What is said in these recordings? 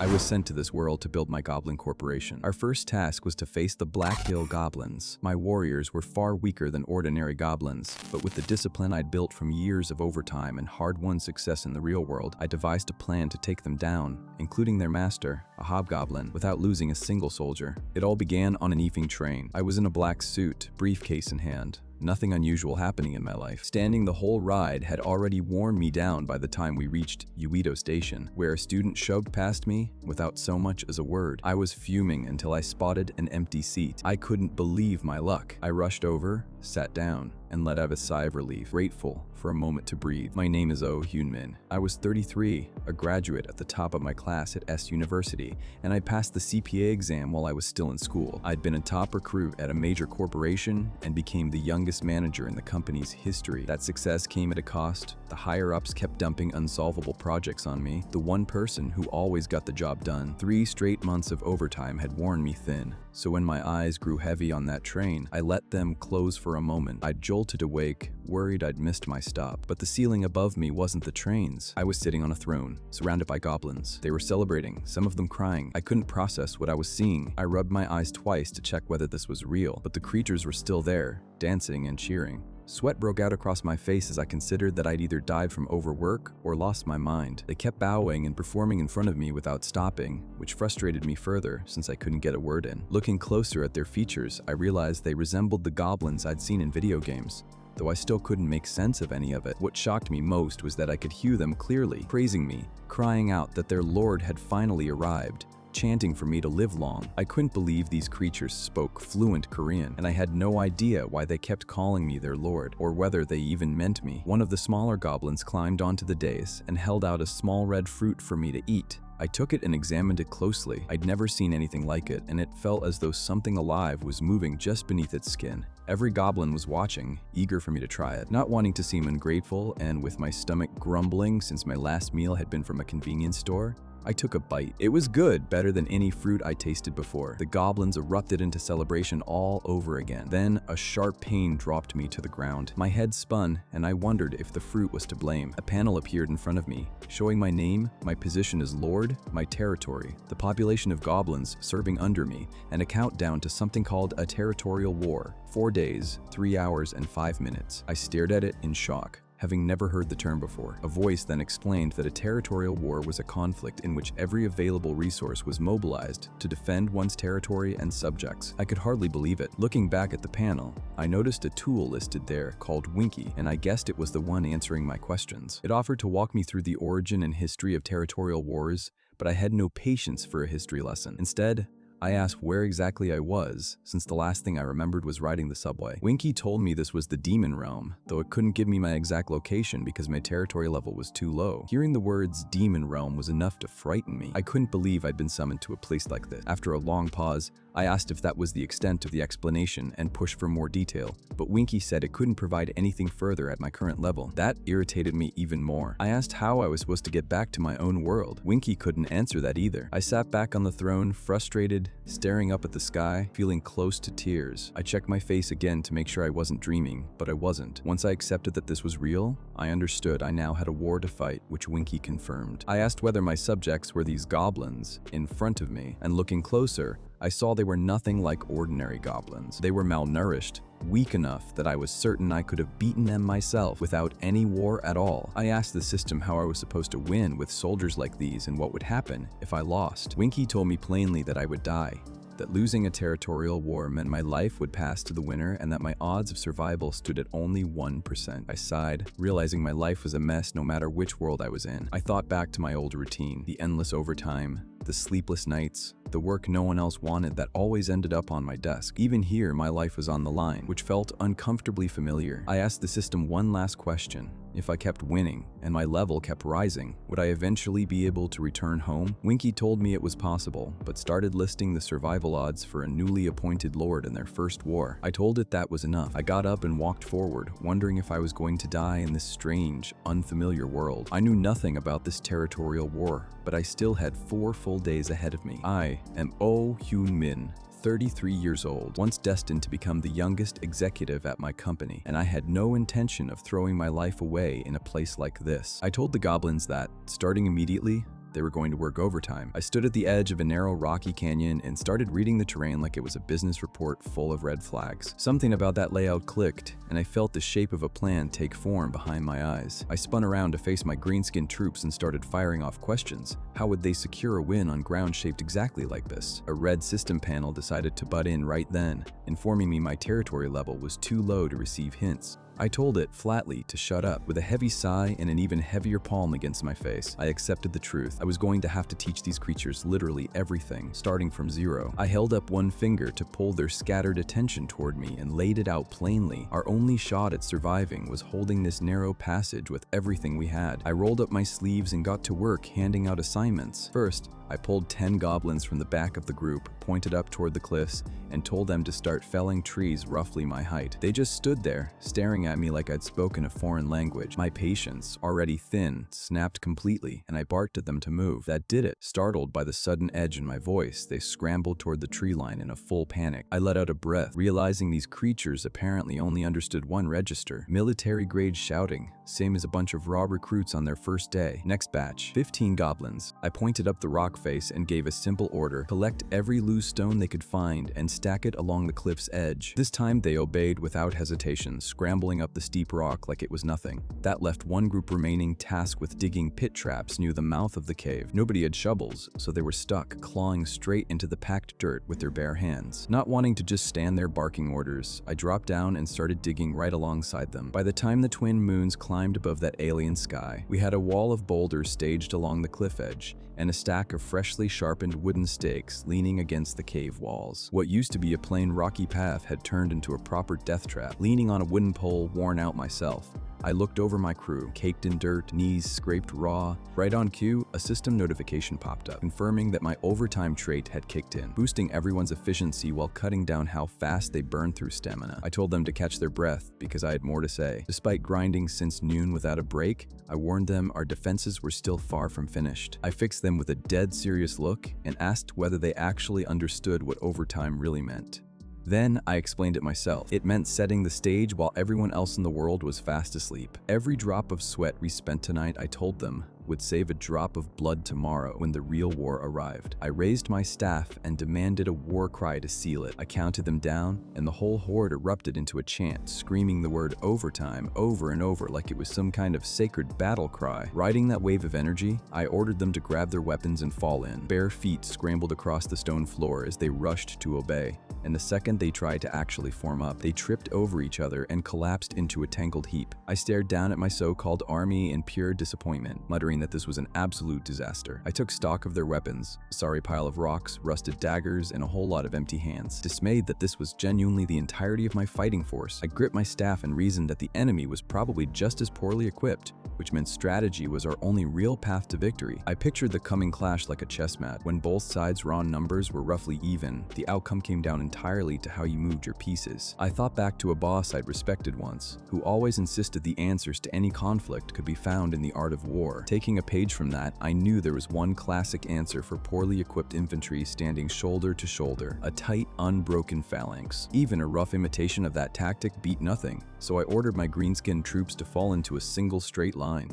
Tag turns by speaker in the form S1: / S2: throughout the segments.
S1: I was sent to this world to build my goblin corporation. Our first task was to face the Black Hill goblins. My warriors were far weaker than ordinary goblins, but with the discipline I'd built from years of overtime and hard-won success in the real world, I devised a plan to take them down, including their master, a hobgoblin, without losing a single soldier. It all began on an evening train. I was in a black suit, briefcase in hand. Nothing unusual happening in my life. Standing the whole ride had already worn me down by the time we reached Uedo Station, where a student shoved past me without so much as a word. I was fuming until I spotted an empty seat. I couldn't believe my luck. I rushed over, sat down, and let out a sigh of relief, grateful for a moment to breathe. My name is Oh Hyun-min. I was 33, a graduate at the top of my class at S University, and I passed the CPA exam while I was still in school. I'd been a top recruit at a major corporation and became the youngest manager in the company's history. That success came at a cost. The higher-ups kept dumping unsolvable projects on me. The one person who always got the job done. 3 straight months of overtime had worn me thin. So when my eyes grew heavy on that train, I let them close for a moment. I jolted awake, worried I'd missed my stop. But the ceiling above me wasn't the trains. I was sitting on a throne, surrounded by goblins. They were celebrating, some of them crying. I couldn't process what I was seeing. I rubbed my eyes twice to check whether this was real, but the creatures were still there, dancing and cheering. Sweat broke out across my face as I considered that I'd either died from overwork or lost my mind. They kept bowing and performing in front of me without stopping, which frustrated me further since I couldn't get a word in. Looking closer at their features, I realized they resembled the goblins I'd seen in video games, though I still couldn't make sense of any of it. What shocked me most was that I could hear them clearly, praising me, crying out that their lord had finally arrived, chanting for me to live long. I couldn't believe these creatures spoke fluent Korean, and I had no idea why they kept calling me their lord, or whether they even meant me. One of the smaller goblins climbed onto the dais and held out a small red fruit for me to eat. I took it and examined it closely. I'd never seen anything like it, and it felt as though something alive was moving just beneath its skin. Every goblin was watching, eager for me to try it. Not wanting to seem ungrateful, and with my stomach grumbling since my last meal had been from a convenience store, I took a bite. It was good, better than any fruit I tasted before. The goblins erupted into celebration all over again. Then a sharp pain dropped me to the ground. My head spun, and I wondered if the fruit was to blame. A panel appeared in front of me, showing my name, my position as lord, my territory, the population of goblins serving under me, and a countdown to something called a territorial war. 4 days, 3 hours, and 5 minutes. I stared at it in shock, having never heard the term before. A voice then explained that a territorial war was a conflict in which every available resource was mobilized to defend one's territory and subjects. I could hardly believe it. Looking back at the panel, I noticed a tool listed there called Winky, and I guessed it was the one answering my questions. It offered to walk me through the origin and history of territorial wars, but I had no patience for a history lesson. Instead, I asked where exactly I was, since the last thing I remembered was riding the subway. Winky told me this was the Demon Realm, though it couldn't give me my exact location because my territory level was too low. Hearing the words Demon Realm was enough to frighten me. I couldn't believe I'd been summoned to a place like this. After a long pause, I asked if that was the extent of the explanation and pushed for more detail, but Winky said it couldn't provide anything further at my current level. That irritated me even more. I asked how I was supposed to get back to my own world. Winky couldn't answer that either. I sat back on the throne, frustrated, staring up at the sky, feeling close to tears. I checked my face again to make sure I wasn't dreaming, but I wasn't. Once I accepted that this was real, I understood I now had a war to fight, which Winky confirmed. I asked whether my subjects were these goblins in front of me, and looking closer, I saw they were nothing like ordinary goblins. They were malnourished, weak enough that I was certain I could have beaten them myself without any war at all. I asked the system how I was supposed to win with soldiers like these and what would happen if I lost. Winky told me plainly that I would die, that losing a territorial war meant my life would pass to the winner and that my odds of survival stood at only 1%. I sighed, realizing my life was a mess no matter which world I was in. I thought back to my old routine, the endless overtime, the sleepless nights, the work no one else wanted that always ended up on my desk. Even here, my life was on the line, which felt uncomfortably familiar. I asked the system one last question. If I kept winning and my level kept rising, would I eventually be able to return home? Winky told me it was possible, but started listing the survival odds for a newly appointed lord in their first war. I told it that was enough. I got up and walked forward, wondering if I was going to die in this strange, unfamiliar world. I knew nothing about this territorial war, but I still had 4 full days ahead of me. I am Oh Hyun-min, 33 years old, once destined to become the youngest executive at my company, and I had no intention of throwing my life away in a place like this. I told the goblins that, starting immediately, They were going to work overtime. I stood at the edge of a narrow rocky canyon and started reading the terrain like it was a business report full of red flags. Something about that layout clicked, and I felt the shape of a plan take form behind my eyes. I spun around to face my green-skinned troops and started firing off questions. How would they secure a win on ground shaped exactly like this? A red system panel decided to butt in right then, informing me my territory level was too low to receive hints. I told it flatly to shut up. With a heavy sigh and an even heavier palm against my face, I accepted the truth. I was going to have to teach these creatures literally everything, starting from zero. I held up one finger to pull their scattered attention toward me and laid it out plainly. Our only shot at surviving was holding this narrow passage with everything we had. I rolled up my sleeves and got to work handing out assignments. First, I pulled 10 goblins from the back of the group, pointed up toward the cliffs, and told them to start felling trees roughly my height. They just stood there, staring at me like I'd spoken a foreign language. My patience, already thin, snapped completely, and I barked at them to move. That did it. Startled by the sudden edge in my voice, they scrambled toward the tree line in a full panic. I let out a breath, realizing these creatures apparently only understood one register. Military-grade shouting, same as a bunch of raw recruits on their first day. Next batch, 15 goblins. I pointed up the rock face and gave a simple order: collect every loose stone they could find and stack it along the cliff's edge. This time they obeyed without hesitation, scrambling up the steep rock like it was nothing. That left one group remaining tasked with digging pit traps near the mouth of the cave. Nobody had shovels, so they were stuck, clawing straight into the packed dirt with their bare hands. Not wanting to just stand there barking orders, I dropped down and started digging right alongside them. By the time the twin moons climbed above that alien sky, we had a wall of boulders staged along the cliff edge, and a stack of freshly sharpened wooden stakes leaning against the cave walls. What used to be a plain rocky path had turned into a proper death trap. Leaning on a wooden pole, worn out myself, I looked over my crew, caked in dirt, knees scraped raw. Right on cue, a system notification popped up, confirming that my overtime trait had kicked in, boosting everyone's efficiency while cutting down how fast they burned through stamina. I told them to catch their breath because I had more to say. Despite grinding since noon without a break, I warned them our defenses were still far from finished. I fixed them with a dead serious look and asked whether they actually understood what overtime really meant. Then I explained it myself. It meant setting the stage while everyone else in the world was fast asleep. Every drop of sweat we spent tonight, I told them, would save a drop of blood tomorrow when the real war arrived. I raised my staff and demanded a war cry to seal it. I counted them down, and the whole horde erupted into a chant, screaming the word overtime over and over like it was some kind of sacred battle cry. Riding that wave of energy, I ordered them to grab their weapons and fall in. Bare feet scrambled across the stone floor as they rushed to obey, and the second they tried to actually form up, they tripped over each other and collapsed into a tangled heap. I stared down at my so-called army in pure disappointment, muttering that this was an absolute disaster. I took stock of their weapons, a sorry pile of rocks, rusted daggers, and a whole lot of empty hands. Dismayed that this was genuinely the entirety of my fighting force, I gripped my staff and reasoned that the enemy was probably just as poorly equipped, which meant strategy was our only real path to victory. I pictured the coming clash like a chess match. When both sides' raw numbers were roughly even, the outcome came down entirely to how you moved your pieces. I thought back to a boss I'd respected once, who always insisted the answers to any conflict could be found in the art of war. Taking a page from that, I knew there was one classic answer for poorly equipped infantry standing shoulder to shoulder: a tight, unbroken phalanx. Even a rough imitation of that tactic beat nothing, so I ordered my green-skinned troops to fall into a single straight line.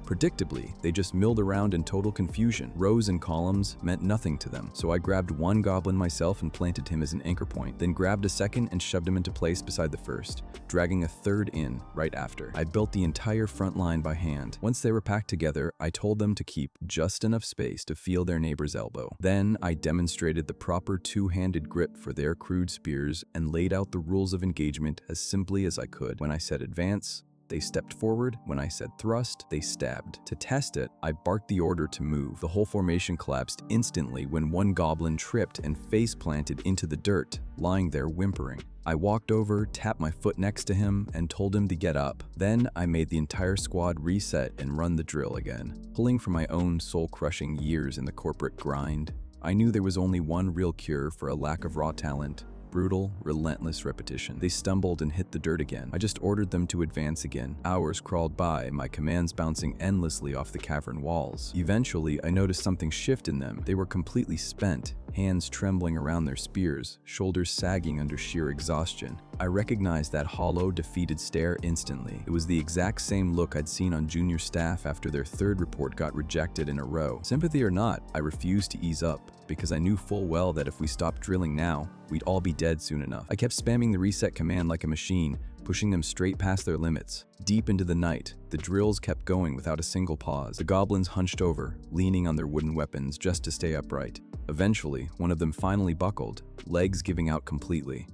S1: Predictably, they just milled around in total confusion. Rows and columns meant nothing to them, so I grabbed one goblin myself and planted him as an anchor point, then grabbed a second and shoved him into place beside the first, dragging a third in right after. I built the entire front line by hand. Once they were packed together, I told them to keep just enough space to feel their neighbor's elbow. Then I demonstrated the proper two-handed grip for their crude spears and laid out the rules of engagement as simply as I could. When I said advance, they stepped forward. When I said thrust, they stabbed. To test it, I barked the order to move. The whole formation collapsed instantly when one goblin tripped and face-planted into the dirt, lying there whimpering. I walked over, tapped my foot next to him, and told him to get up. Then I made the entire squad reset and run the drill again. Pulling from my own soul-crushing years in the corporate grind, I knew there was only one real cure for a lack of raw talent: Brutal, relentless repetition. They stumbled and hit the dirt again. I just ordered them to advance again. Hours crawled by, my commands bouncing endlessly off the cavern walls. Eventually, I noticed something shift in them. They were completely spent, hands trembling around their spears, shoulders sagging under sheer exhaustion. I recognized that hollow, defeated stare instantly. It was the exact same look I'd seen on junior staff after their third report got rejected in a row. Sympathy or not, I refused to ease up, because I knew full well that if we stopped drilling now, we'd all be dead soon enough. I kept spamming the reset command like a machine, pushing them straight past their limits. Deep into the night, the drills kept going without a single pause. The goblins hunched over, leaning on their wooden weapons just to stay upright. Eventually, one of them finally buckled, legs giving out completely.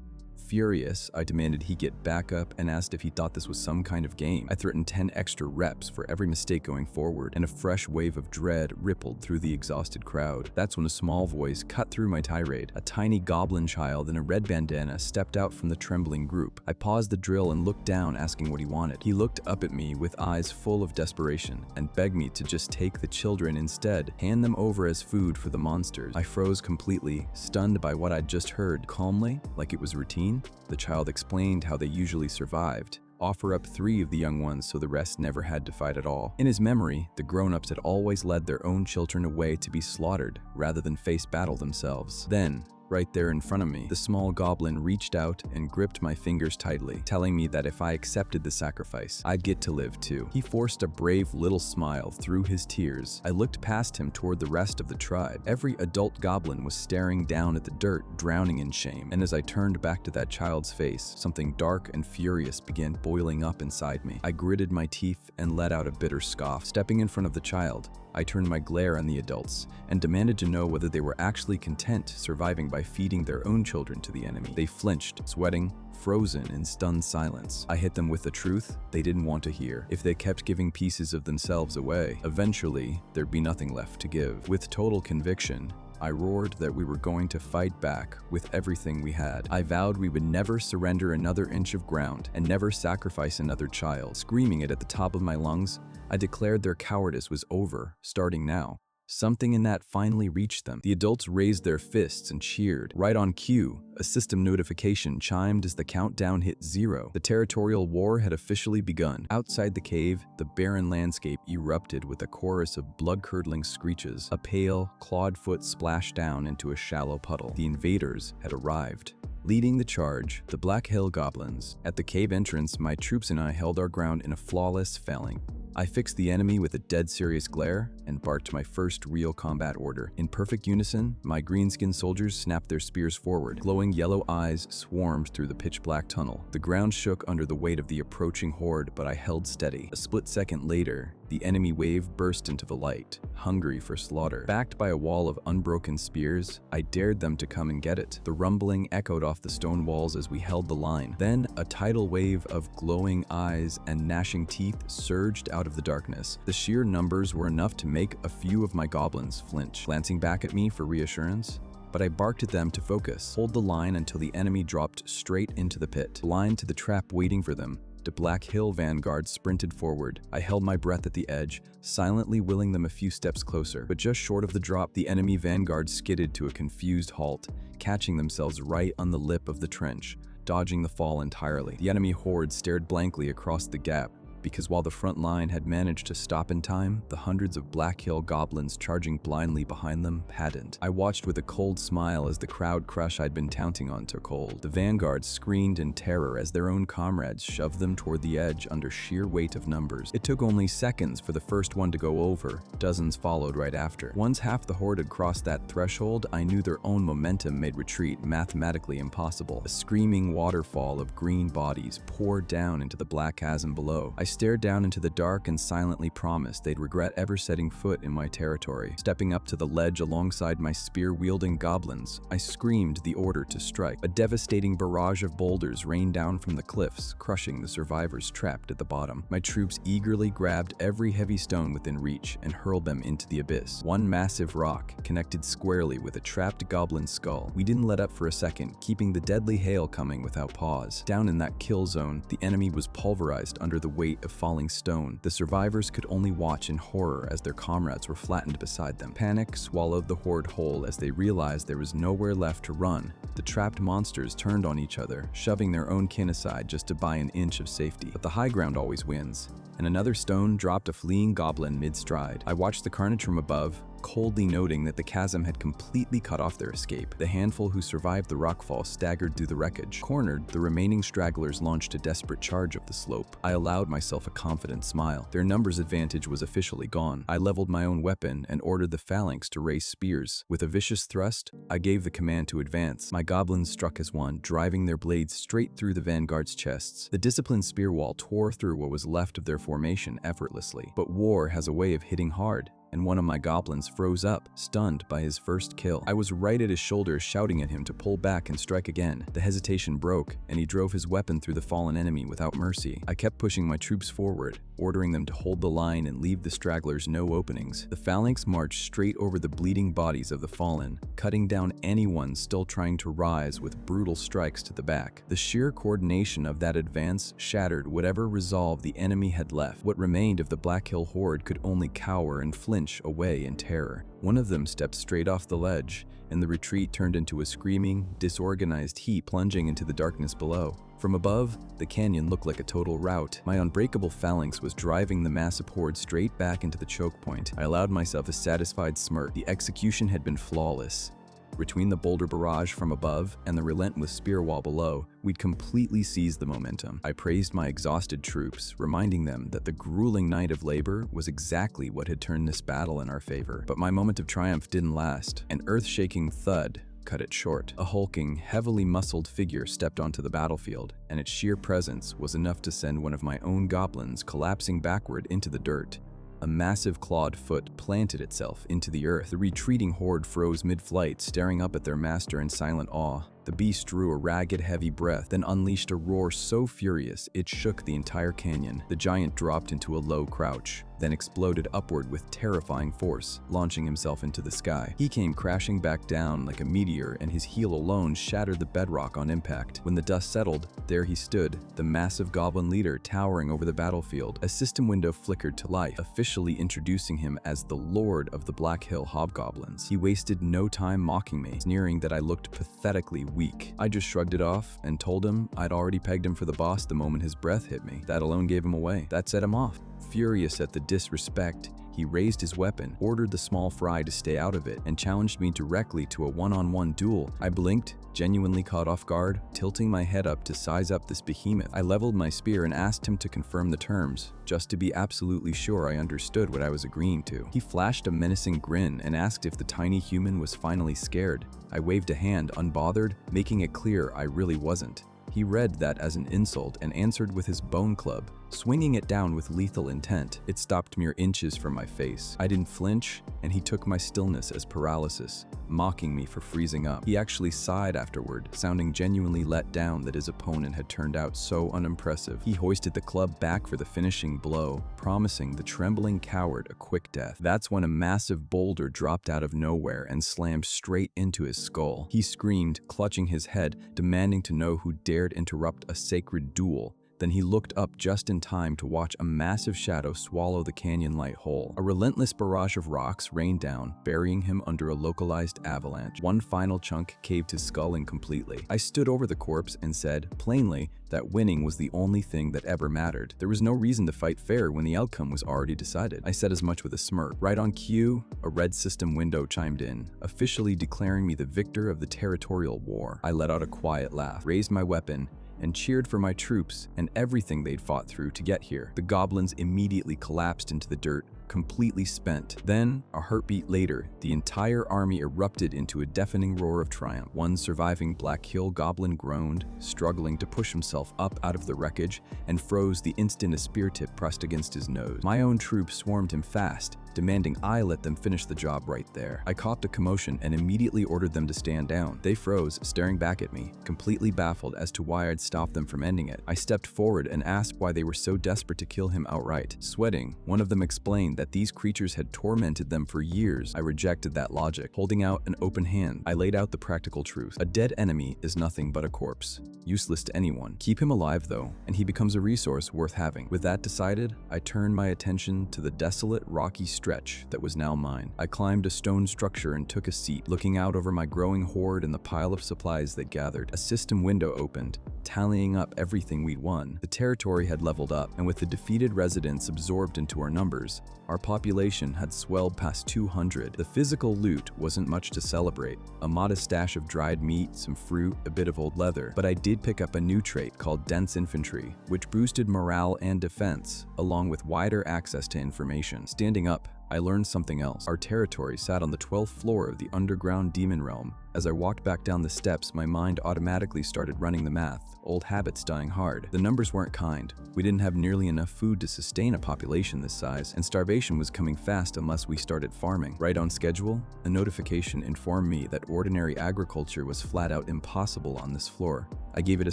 S1: Furious, I demanded he get back up and asked if he thought this was some kind of game. I threatened 10 extra reps for every mistake going forward, and a fresh wave of dread rippled through the exhausted crowd. That's when a small voice cut through my tirade. A tiny goblin child in a red bandana stepped out from the trembling group. I paused the drill and looked down, asking what he wanted. He looked up at me with eyes full of desperation and begged me to just take the children instead, hand them over as food for the monsters. I froze completely, stunned by what I'd just heard. Calmly, like it was routine, the child explained how they usually survived. Offer up 3 of the young ones so the rest never had to fight at all. In his memory, the grown-ups had always led their own children away to be slaughtered rather than face battle themselves. Then, right there in front of me, the small goblin reached out and gripped my fingers tightly, telling me that if I accepted the sacrifice, I'd get to live too. He forced a brave little smile through his tears. I looked past him toward the rest of the tribe. Every adult goblin was staring down at the dirt, drowning in shame. And as I turned back to that child's face, something dark and furious began boiling up inside me. I gritted my teeth and let out a bitter scoff. Stepping in front of the child, I turned my glare on the adults and demanded to know whether they were actually content surviving by feeding their own children to the enemy. They flinched, sweating, frozen in stunned silence. I hit them with the truth they didn't want to hear. If they kept giving pieces of themselves away, eventually there'd be nothing left to give. With total conviction, I roared that we were going to fight back with everything we had. I vowed we would never surrender another inch of ground and never sacrifice another child. Screaming it at the top of my lungs, I declared their cowardice was over, starting now. Something in that finally reached them. The adults raised their fists and cheered. Right on cue, a system notification chimed as the countdown hit 0. The territorial war had officially begun. Outside the cave, the barren landscape erupted with a chorus of blood-curdling screeches. A pale, clawed foot splashed down into a shallow puddle. The invaders had arrived. Leading the charge, the Black Hill Goblins. At the cave entrance, my troops and I held our ground in a flawless felling. I fixed the enemy with a dead-serious glare and barked my first real combat order. In perfect unison, my green-skinned soldiers snapped their spears forward. Glowing yellow eyes swarmed through the pitch-black tunnel. The ground shook under the weight of the approaching horde, but I held steady. A split second later, the enemy wave burst into the light, hungry for slaughter. Backed by a wall of unbroken spears, I dared them to come and get it. The rumbling echoed off the stone walls as we held the line. Then, a tidal wave of glowing eyes and gnashing teeth surged out of the darkness. The sheer numbers were enough to make a few of my goblins flinch, glancing back at me for reassurance. But I barked at them to focus. Hold the line until the enemy dropped straight into the pit. Blind to the trap waiting for them, the Black Hill vanguard sprinted forward. I held my breath at the edge, silently willing them a few steps closer. But just short of the drop, the enemy vanguard skidded to a confused halt, catching themselves right on the lip of the trench, dodging the fall entirely. The enemy horde stared blankly across the gap, because while the front line had managed to stop in time, the hundreds of Black Hill goblins charging blindly behind them hadn't. I watched with a cold smile as the crowd crush I'd been counting on took hold. The vanguard screamed in terror as their own comrades shoved them toward the edge under sheer weight of numbers. It took only seconds for the first one to go over. Dozens followed right after. Once half the horde had crossed that threshold, I knew their own momentum made retreat mathematically impossible. A screaming waterfall of green bodies poured down into the black chasm below. I stared down into the dark and silently promised they'd regret ever setting foot in my territory. Stepping up to the ledge alongside my spear-wielding goblins, I screamed the order to strike. A devastating barrage of boulders rained down from the cliffs, crushing the survivors trapped at the bottom. My troops eagerly grabbed every heavy stone within reach and hurled them into the abyss. One massive rock connected squarely with a trapped goblin skull. We didn't let up for a second, keeping the deadly hail coming without pause. Down in that kill zone, the enemy was pulverized under the weight weight of falling stone. The survivors could only watch in horror as their comrades were flattened beside them. Panic swallowed the horde whole as they realized there was nowhere left to run. The trapped monsters turned on each other, shoving their own kin aside just to buy an inch of safety. But the high ground always wins, and another stone dropped a fleeing goblin mid-stride. I watched the carnage from above, coldly noting that the chasm had completely cut off their escape. The handful who survived the rockfall staggered through the wreckage. Cornered, the remaining stragglers launched a desperate charge up the slope. I allowed myself a confident smile. Their numbers advantage was officially gone. I leveled my own weapon and ordered the phalanx to raise spears. With a vicious thrust, I gave the command to advance. My goblins struck as one, driving their blades straight through the vanguard's chests. The disciplined spear wall tore through what was left of their formation effortlessly. But war has a way of hitting hard, and one of my goblins froze up, stunned by his first kill. I was right at his shoulders, shouting at him to pull back and strike again. The hesitation broke, and he drove his weapon through the fallen enemy without mercy. I kept pushing my troops forward, ordering them to hold the line and leave the stragglers no openings. The phalanx marched straight over the bleeding bodies of the fallen, cutting down anyone still trying to rise with brutal strikes to the back. The sheer coordination of that advance shattered whatever resolve the enemy had left. What remained of the Black Hill horde could only cower and flinch away in terror. One of them stepped straight off the ledge, and the retreat turned into a screaming, disorganized heap plunging into the darkness below. From above, the canyon looked like a total rout. My unbreakable phalanx was driving the massive horde straight back into the choke point. I allowed myself a satisfied smirk. The execution had been flawless. Between the boulder barrage from above and the relentless spear wall below, we'd completely seized the momentum. I praised my exhausted troops, reminding them that the grueling night of labor was exactly what had turned this battle in our favor. But my moment of triumph didn't last. An earth-shaking thud cut it short. A hulking, heavily muscled figure stepped onto the battlefield, and its sheer presence was enough to send one of my own goblins collapsing backward into the dirt. A massive clawed foot planted itself into the earth. The retreating horde froze mid-flight, staring up at their master in silent awe. The beast drew a ragged, heavy breath, then unleashed a roar so furious it shook the entire canyon. The giant dropped into a low crouch, then exploded upward with terrifying force, launching himself into the sky. He came crashing back down like a meteor, and his heel alone shattered the bedrock on impact. When the dust settled, there he stood, the massive goblin leader towering over the battlefield. A system window flickered to life, officially introducing him as the Lord of the Black Hill Hobgoblins. He wasted no time mocking me, sneering that I looked pathetically weak. I just shrugged it off and told him I'd already pegged him for the boss the moment his breath hit me. That alone gave him away. That set him off. Furious at the disrespect, he raised his weapon, ordered the small fry to stay out of it, and challenged me directly to a one-on-one duel. I blinked, genuinely caught off guard, tilting my head up to size up this behemoth. I leveled my spear and asked him to confirm the terms, just to be absolutely sure I understood what I was agreeing to. He flashed a menacing grin and asked if the tiny human was finally scared. I waved a hand, unbothered, making it clear I really wasn't. He read that as an insult and answered with his bone club, swinging it down with lethal intent. It stopped mere inches from my face. I didn't flinch, and he took my stillness as paralysis, mocking me for freezing up. He actually sighed afterward, sounding genuinely let down that his opponent had turned out so unimpressive. He hoisted the club back for the finishing blow, promising the trembling coward a quick death. That's when a massive boulder dropped out of nowhere and slammed straight into his skull. He screamed, clutching his head, demanding to know who dared interrupt a sacred duel. Then he looked up just in time to watch a massive shadow swallow the canyon light whole. A relentless barrage of rocks rained down, burying him under a localized avalanche. One final chunk caved his skull in completely. I stood over the corpse and said, plainly, that winning was the only thing that ever mattered. There was no reason to fight fair when the outcome was already decided. I said as much with a smirk. Right on cue, a red system window chimed in, officially declaring me the victor of the territorial war. I let out a quiet laugh, raised my weapon, and cheered for my troops and everything they'd fought through to get here. The goblins immediately collapsed into the dirt, completely spent. Then, a heartbeat later, the entire army erupted into a deafening roar of triumph. One surviving Black Hill goblin groaned, struggling to push himself up out of the wreckage, and froze the instant a spear tip pressed against his nose. My own troops swarmed him fast, demanding I let them finish the job right there. I caught the commotion and immediately ordered them to stand down. They froze, staring back at me, completely baffled as to why I'd stopped them from ending it. I stepped forward and asked why they were so desperate to kill him outright. Sweating, one of them explained that these creatures had tormented them for years. I rejected that logic. Holding out an open hand, I laid out the practical truth. A dead enemy is nothing but a corpse, useless to anyone. Keep him alive though, and he becomes a resource worth having. With that decided, I turned my attention to the desolate, rocky stretch that was now mine. I climbed a stone structure and took a seat, looking out over my growing horde and the pile of supplies that gathered. A system window opened, tallying up everything we'd won. The territory had leveled up, and with the defeated residents absorbed into our numbers, our population had swelled past 200. The physical loot wasn't much to celebrate. A modest stash of dried meat, some fruit, a bit of old leather, but I did pick up a new trait called dense infantry, which boosted morale and defense, along with wider access to information. Standing up, I learned something else. Our territory sat on the 12th floor of the underground demon realm. As I walked back down the steps, my mind automatically started running the math, old habits dying hard. The numbers weren't kind. We didn't have nearly enough food to sustain a population this size, and starvation was coming fast unless we started farming. Right on schedule, a notification informed me that ordinary agriculture was flat out impossible on this floor. I gave it a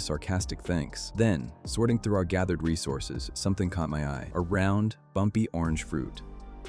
S1: sarcastic thanks. Then, sorting through our gathered resources, something caught my eye. A round, bumpy orange fruit.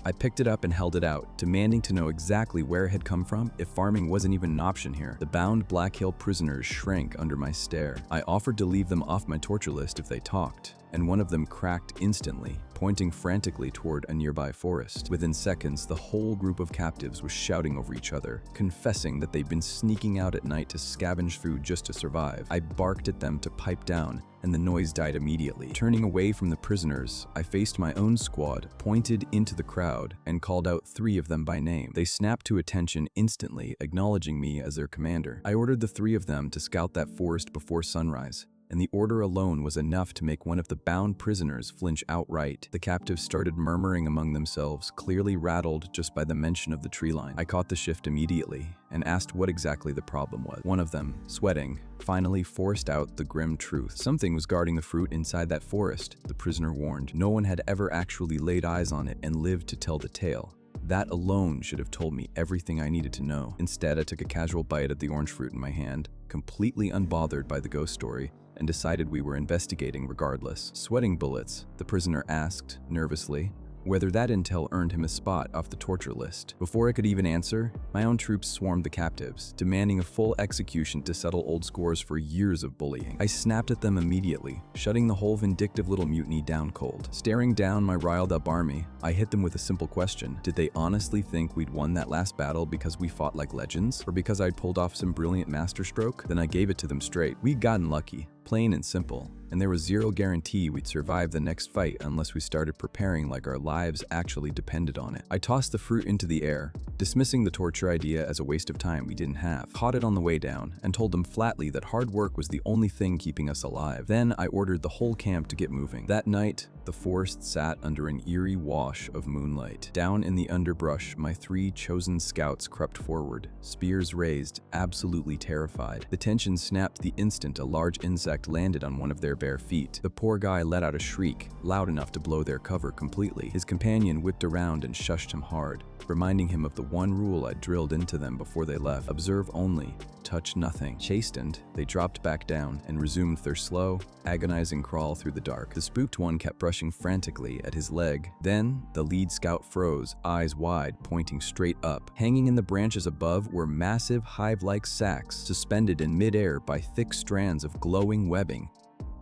S1: I picked it up and held it out, demanding to know exactly where it had come from if farming wasn't even an option here. The bound Black Hill prisoners shrank under my stare. I offered to leave them off my torture list if they talked, and one of them cracked instantly, pointing frantically toward a nearby forest. Within seconds, the whole group of captives was shouting over each other, confessing that they'd been sneaking out at night to scavenge food just to survive. I barked at them to pipe down, and the noise died immediately. Turning away from the prisoners, I faced my own squad, pointed into the crowd, and called out 3 of them by name. They snapped to attention instantly, acknowledging me as their commander. I ordered the 3 of them to scout that forest before sunrise, and the order alone was enough to make one of the bound prisoners flinch outright. The captives started murmuring among themselves, clearly rattled just by the mention of the tree line. I caught the shift immediately and asked what exactly the problem was. One of them, sweating, finally forced out the grim truth. Something was guarding the fruit inside that forest, the prisoner warned. No one had ever actually laid eyes on it and lived to tell the tale. That alone should have told me everything I needed to know. Instead, I took a casual bite at the orange fruit in my hand, completely unbothered by the ghost story, and decided we were investigating regardless. Sweating bullets, the prisoner asked, nervously, whether that intel earned him a spot off the torture list. Before I could even answer, my own troops swarmed the captives, demanding a full execution to settle old scores for years of bullying. I snapped at them immediately, shutting the whole vindictive little mutiny down cold. Staring down my riled up army, I hit them with a simple question. Did they honestly think we'd won that last battle because we fought like legends, or because I'd pulled off some brilliant masterstroke? Then I gave it to them straight. We'd gotten lucky. Plain and simple, and there was zero guarantee we'd survive the next fight unless we started preparing like our lives actually depended on it. I tossed the fruit into the air, dismissing the torture idea as a waste of time we didn't have, caught it on the way down, and told them flatly that hard work was the only thing keeping us alive. Then I ordered the whole camp to get moving. That night, the forest sat under an eerie wash of moonlight. Down in the underbrush, my 3 chosen scouts crept forward, spears raised, absolutely terrified. The tension snapped the instant a large insect landed on one of their bare feet. The poor guy let out a shriek, loud enough to blow their cover completely. His companion whipped around and shushed him hard, reminding him of the one rule I'd drilled into them before they left: observe only, touch nothing. Chastened, they dropped back down and resumed their slow, agonizing crawl through the dark. The spooked one kept brushing frantically at his leg. Then, the lead scout froze, eyes wide, pointing straight up. Hanging in the branches above were massive hive-like sacs, suspended in midair by thick strands of glowing webbing.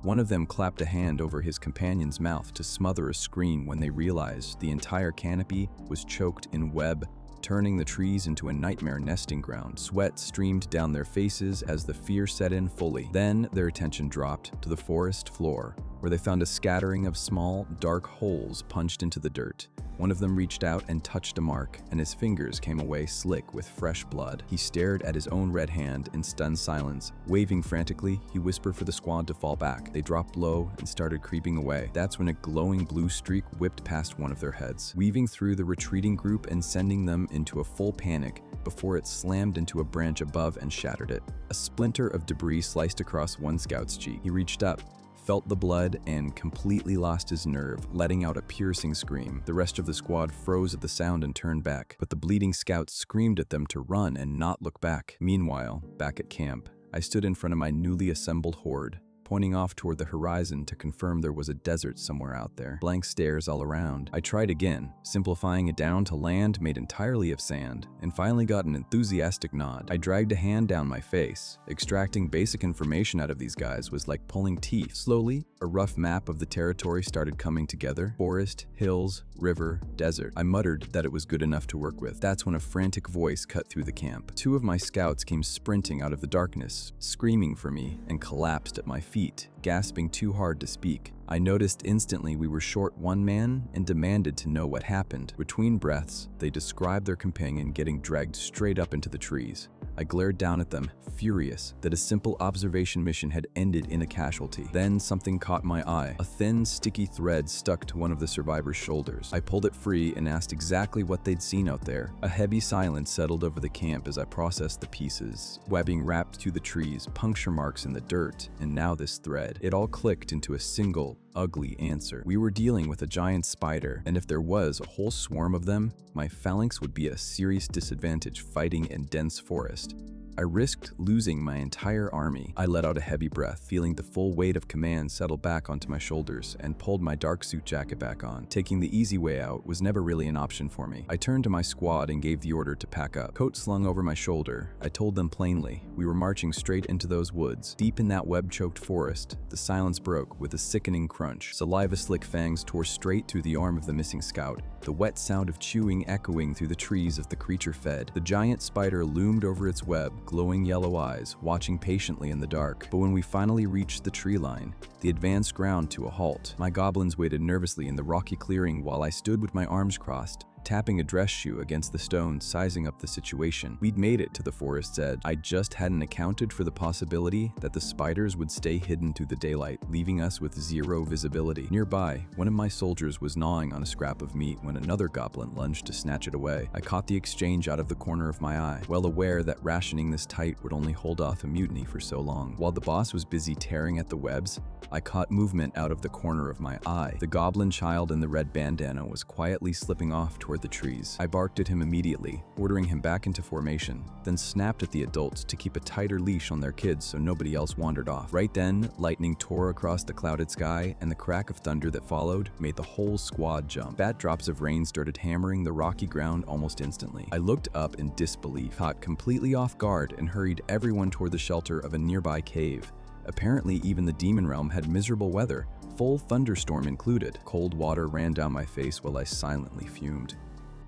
S1: One of them clapped a hand over his companion's mouth to smother a scream when they realized the entire canopy was choked in web, turning the trees into a nightmare nesting ground. Sweat streamed down their faces as the fear set in fully. Then their attention dropped to the forest floor, where they found a scattering of small, dark holes punched into the dirt. One of them reached out and touched a mark, and his fingers came away slick with fresh blood. He stared at his own red hand in stunned silence. Waving frantically, he whispered for the squad to fall back. They dropped low and started creeping away. That's when a glowing blue streak whipped past one of their heads, weaving through the retreating group and sending them into a full panic before it slammed into a branch above and shattered it. A splinter of debris sliced across one scout's cheek. He reached up, felt the blood and completely lost his nerve, letting out a piercing scream. The rest of the squad froze at the sound and turned back, but the bleeding scouts screamed at them to run and not look back. Meanwhile, back at camp, I stood in front of my newly assembled horde, pointing off toward the horizon to confirm there was a desert somewhere out there. Blank stares all around. I tried again, simplifying it down to land made entirely of sand, and finally got an enthusiastic nod. I dragged a hand down my face. Extracting basic information out of these guys was like pulling teeth. Slowly, a rough map of the territory started coming together. Forest, hills, river, desert. I muttered that it was good enough to work with. That's when a frantic voice cut through the camp. Two of my scouts came sprinting out of the darkness, screaming for me, and collapsed at my feet, gasping too hard to speak. I noticed instantly we were short one man and demanded to know what happened. Between breaths, they described their companion getting dragged straight up into the trees. I glared down at them, furious that a simple observation mission had ended in a casualty. Then something caught my eye. A thin, sticky thread stuck to one of the survivors' shoulders. I pulled it free and asked exactly what they'd seen out there. A heavy silence settled over the camp as I processed the pieces. Webbing wrapped through the trees, puncture marks in the dirt, and now this thread. It all clicked into a single, ugly answer. We were dealing with a giant spider, and if there was a whole swarm of them, my phalanx would be at a serious disadvantage fighting in dense forest. I risked losing my entire army. I let out a heavy breath, feeling the full weight of command settle back onto my shoulders, and pulled my dark suit jacket back on. Taking the easy way out was never really an option for me. I turned to my squad and gave the order to pack up. Coat slung over my shoulder, I told them plainly, we were marching straight into those woods. Deep in that web-choked forest, the silence broke with a sickening crunch. Saliva-slick fangs tore straight through the arm of the missing scout, the wet sound of chewing echoing through the trees as the creature fed. The giant spider loomed over its web, glowing yellow eyes, watching patiently in the dark. But when we finally reached the tree line, the advance ground to a halt. My goblins waited nervously in the rocky clearing while I stood with my arms crossed, tapping a dress shoe against the stone, sizing up the situation. We'd made it to the forest's edge. I just hadn't accounted for the possibility that the spiders would stay hidden through the daylight, leaving us with zero visibility. Nearby, one of my soldiers was gnawing on a scrap of meat when another goblin lunged to snatch it away. I caught the exchange out of the corner of my eye, well aware that rationing this tight would only hold off a mutiny for so long. While the boss was busy tearing at the webs, I caught movement out of the corner of my eye. The goblin child in the red bandana was quietly slipping off toward the trees. I barked at him immediately, ordering him back into formation, then snapped at the adults to keep a tighter leash on their kids so nobody else wandered off. Right then, lightning tore across the clouded sky, and the crack of thunder that followed made the whole squad jump. Fat drops of rain started hammering the rocky ground almost instantly. I looked up in disbelief, caught completely off guard, and hurried everyone toward the shelter of a nearby cave. Apparently, even the demon realm had miserable weather, full thunderstorm included. Cold water ran down my face while I silently fumed.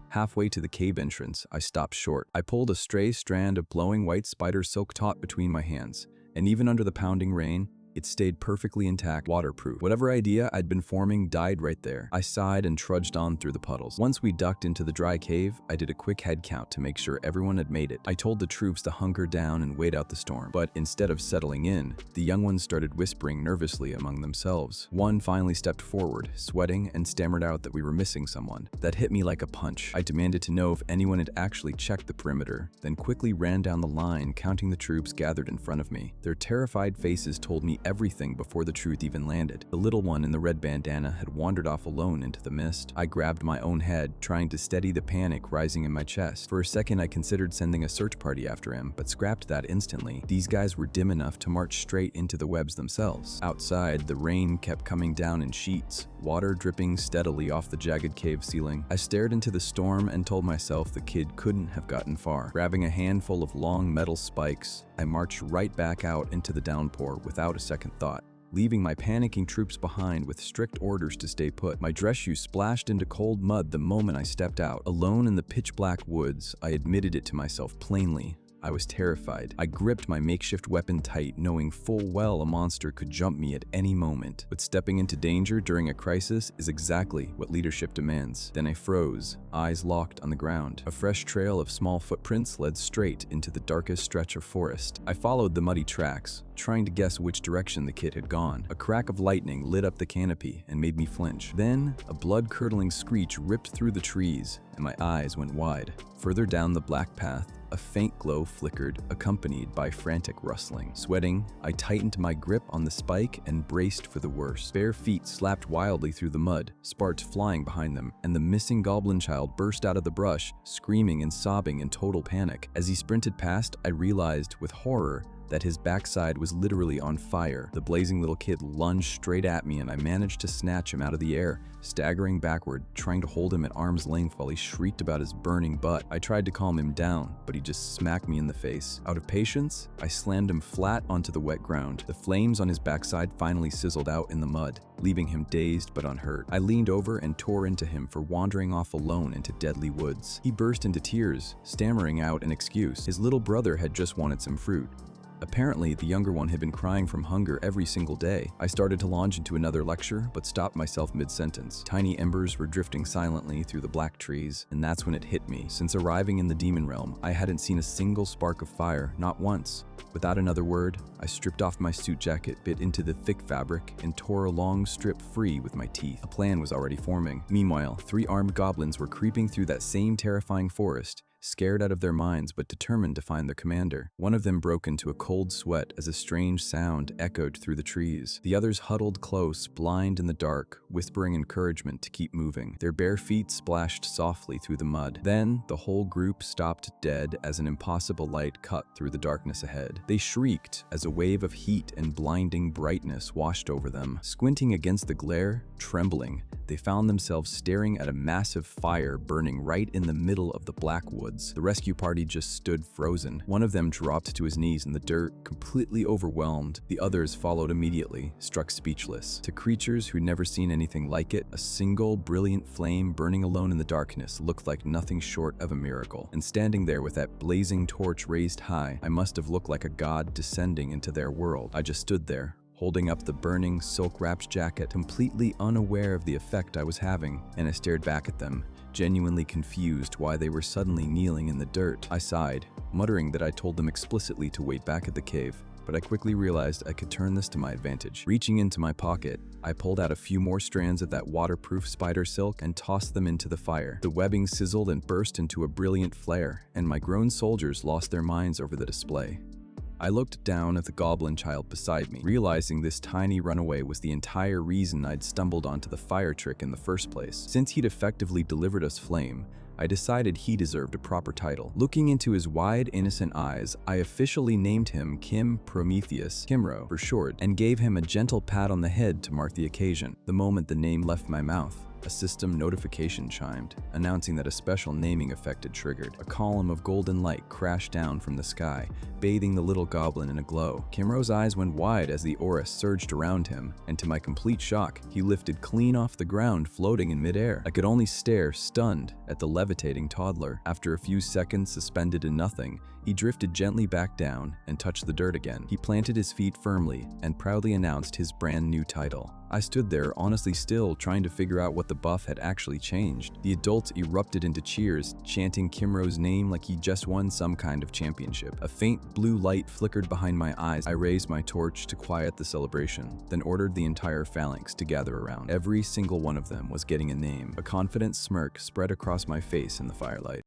S1: Halfway to the cave entrance, I stopped short. I pulled a stray strand of glowing white spider silk taut between my hands, and even under the pounding rain, it stayed perfectly intact, waterproof. Whatever idea I'd been forming died right there. I sighed and trudged on through the puddles. Once we ducked into the dry cave, I did a quick head count to make sure everyone had made it. I told the troops to hunker down and wait out the storm. But instead of settling in, the young ones started whispering nervously among themselves. One finally stepped forward, sweating, and stammered out that we were missing someone. That hit me like a punch. I demanded to know if anyone had actually checked the perimeter, then quickly ran down the line, counting the troops gathered in front of me. Their terrified faces told me everything before the truth even landed. The little one in the red bandana had wandered off alone into the mist. I grabbed my own head, trying to steady the panic rising in my chest. For a second, I considered sending a search party after him, but scrapped that instantly. These guys were dim enough to march straight into the webs themselves. Outside, the rain kept coming down in sheets, water dripping steadily off the jagged cave ceiling. I stared into the storm and told myself the kid couldn't have gotten far. Grabbing a handful of long metal spikes, I marched right back out into the downpour without a second thought, leaving my panicking troops behind with strict orders to stay put. My dress shoes splashed into cold mud the moment I stepped out. Alone in the pitch-black woods, I admitted it to myself plainly. I was terrified. I gripped my makeshift weapon tight, knowing full well a monster could jump me at any moment. But stepping into danger during a crisis is exactly what leadership demands. Then I froze, eyes locked on the ground. A fresh trail of small footprints led straight into the darkest stretch of forest. I followed the muddy tracks, trying to guess which direction the kid had gone. A crack of lightning lit up the canopy and made me flinch. Then, a blood-curdling screech ripped through the trees, and my eyes went wide. Further down the black path, a faint glow flickered, accompanied by frantic rustling. Sweating, I tightened my grip on the spike and braced for the worst. Bare feet slapped wildly through the mud, sparks flying behind them, and the missing goblin child burst out of the brush, screaming and sobbing in total panic. As he sprinted past, I realized with horror that his backside was literally on fire. The blazing little kid lunged straight at me, and I managed to snatch him out of the air, staggering backward, trying to hold him at arm's length while he shrieked about his burning butt. I tried to calm him down, but he just smacked me in the face. Out of patience, I slammed him flat onto the wet ground. The flames on his backside finally sizzled out in the mud, leaving him dazed but unhurt. I leaned over and tore into him for wandering off alone into deadly woods. He burst into tears, stammering out an excuse. His little brother had just wanted some fruit. Apparently, the younger one had been crying from hunger every single day. I started to launch into another lecture, but stopped myself mid-sentence. Tiny embers were drifting silently through the black trees, and that's when it hit me. Since arriving in the demon realm, I hadn't seen a single spark of fire, not once. Without another word, I stripped off my suit jacket, bit into the thick fabric, and tore a long strip free with my teeth. A plan was already forming. Meanwhile, 3 armed goblins were creeping through that same terrifying forest, scared out of their minds but determined to find their commander. One of them broke into a cold sweat as a strange sound echoed through the trees. The others huddled close, blind in the dark, whispering encouragement to keep moving. Their bare feet splashed softly through the mud. Then, the whole group stopped dead as an impossible light cut through the darkness ahead. They shrieked as a wave of heat and blinding brightness washed over them. Squinting against the glare, trembling, they found themselves staring at a massive fire burning right in the middle of the black woods. The rescue party just stood frozen. One of them dropped to his knees in the dirt, completely overwhelmed. The others followed immediately, struck speechless. To creatures who'd never seen anything like it, a single brilliant flame burning alone in the darkness looked like nothing short of a miracle. And standing there with that blazing torch raised high, I must have looked like a god descending into their world. I just stood there, holding up the burning, silk-wrapped jacket, completely unaware of the effect I was having, and I stared back at them, genuinely confused why they were suddenly kneeling in the dirt. I sighed, muttering that I told them explicitly to wait back at the cave, but I quickly realized I could turn this to my advantage. Reaching into my pocket, I pulled out a few more strands of that waterproof spider silk and tossed them into the fire. The webbing sizzled and burst into a brilliant flare, and my grown soldiers lost their minds over the display. I looked down at the goblin child beside me, realizing this tiny runaway was the entire reason I'd stumbled onto the fire trick in the first place. Since he'd effectively delivered us flame, I decided he deserved a proper title. Looking into his wide, innocent eyes, I officially named him Kim Prometheus, Kimro for short, and gave him a gentle pat on the head to mark the occasion. The moment the name left my mouth, a system notification chimed, announcing that a special naming effect had triggered. A column of golden light crashed down from the sky, bathing the little goblin in a glow. Kimro's eyes went wide as the aura surged around him, and to my complete shock, he lifted clean off the ground, floating in midair. I could only stare, stunned, at the levitating toddler. After a few seconds suspended in nothing, he drifted gently back down and touched the dirt again. He planted his feet firmly and proudly announced his brand new title. I stood there, honestly still, trying to figure out what the buff had actually changed. The adults erupted into cheers, chanting Kimro's name like he just won some kind of championship. A faint blue light flickered behind my eyes. I raised my torch to quiet the celebration, then ordered the entire phalanx to gather around. Every single one of them was getting a name. A confident smirk spread across my face in the firelight.